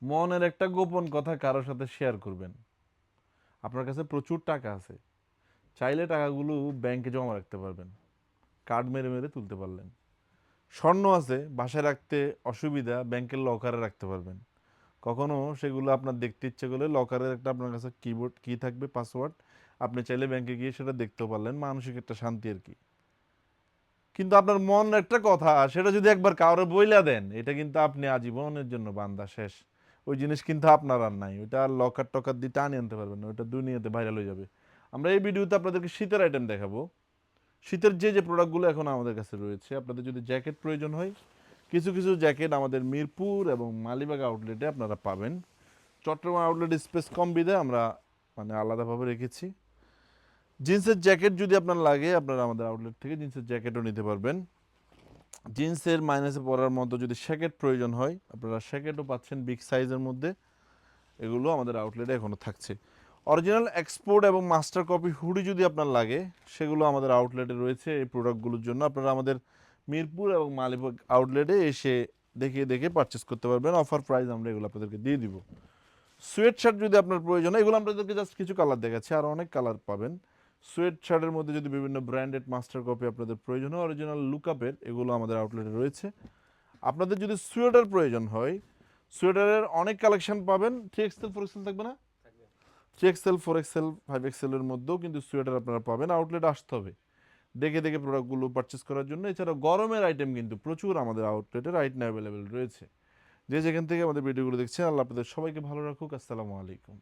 মনের একটা গোপন কথা কারোর সাথে শেয়ার করবেন। আপনার কাছে প্রচুর টাকা আছে, চাইলে টাকাগুলো ব্যাংকে জমা রাখতে পারবেন, কার্ড মেরে মেরে তুলতে পারলেন। স্বর্ণ আছে, বাসায় রাখতে অসুবিধা, ব্যাংকের লকারে রাখতে পারবেন। কখনো সেগুলো আপনার দেখতে ইচ্ছে করলে লকারের একটা আপনার কাছে কিবোর্ড কি থাকবে, পাসওয়ার্ড, আপনি চাইলে ব্যাংকে গিয়ে সেটা দেখতেও পারলেন, মানসিক একটা শান্তি আর কি। কিন্তু আপনার মন একটা কথা, সেটা যদি একবার কাউরে বইলা দেন, এটা কিন্তু আপনি আজীবনের জন্য বান্দা শেষ। ওই জিনিস কিন্তু আপনার আর নাই, ওইটা আর লকার টকার দিয়ে টানি আনতে পারবেন না, ওইটা দুনিয়াতে ভাইরাল হয়ে যাবে। আমরা এই ভিডিওতে আপনাদেরকে শীতের আইটেম দেখাবো। শীতের যে যে প্রোডাক্টগুলো এখন আমাদের কাছে রয়েছে, আপনাদের যদি জ্যাকেট প্রয়োজন হয়, কিছু কিছু জ্যাকেট আমাদের মিরপুর এবং মালিবাগ আউটলেটে আপনারা পাবেন। চট্টগ্রাম আউটলেট স্পেস কম বিধে আমরা মানে আলাদাভাবে রেখেছি। জিন্সের জ্যাকেট যদি আপনার লাগে, আপনারা আমাদের আউটলেট থেকে জিন্সের জ্যাকেটও নিতে পারবেন। জিন্সের মাইনাসে পরার মতো যদি শ্যাকেট প্রয়োজন হয়, আপনারা শ্যাকেটও পাচ্ছেন বিগ সাইজের মধ্যে। এগুলো আমাদের আউটলেটে এখনও থাকছে। অরিজিনাল এক্সপোর্ট এবং মাস্টার কপি হুডি যদি আপনার লাগে, সেগুলো আমাদের আউটলেটে রয়েছে। এই প্রোডাক্টগুলোর জন্য আপনারা আমাদের মিরপুর এবং মালিবাগ আউটলেটে এসে দেখে দেখে পারচেস করতে পারবেন। অফার প্রাইস আমরা এগুলো আপনাদেরকে দিয়ে দিব। সোয়েট শার্ট যদি আপনার প্রয়োজন হয়, এগুলো আপনাদেরকে জাস্ট কিছু কালার দেখাচ্ছি, আর অনেক কালার পাবেন। সোয়েট শার্টের মধ্যে যদি বিভিন্ন ব্র্যান্ডেড মাস্টার কপি আপনাদের প্রয়োজন হয়, অরিজিনাল লুকআপের, এগুলো আমাদের আউটলেটে রয়েছে। আপনাদের যদি সোয়েটার প্রয়োজন হয়, সোয়েটারের অনেক কালেকশন পাবেন। 3XL 4XL থাকবে না? 3XL 4XL 5XL এর মধ্যেও কিন্তু সোয়েটার আপনারা পাবেন। আউটলেট আসতে হবে দেখে দেখে প্রোডাক্টগুলো পারচেস করার জন্য। এছাড়াও গরমের আইটেম কিন্তু প্রচুর আমাদের আউটলেটে রাইট নাও অ্যাভেলেবেল রয়েছে। যে যেখান থেকে আমাদের ভিডিওগুলো দেখছেন, আল্লাহ আপনাদের সবাইকে ভালো রাখুক। আসসালামু আলাইকুম।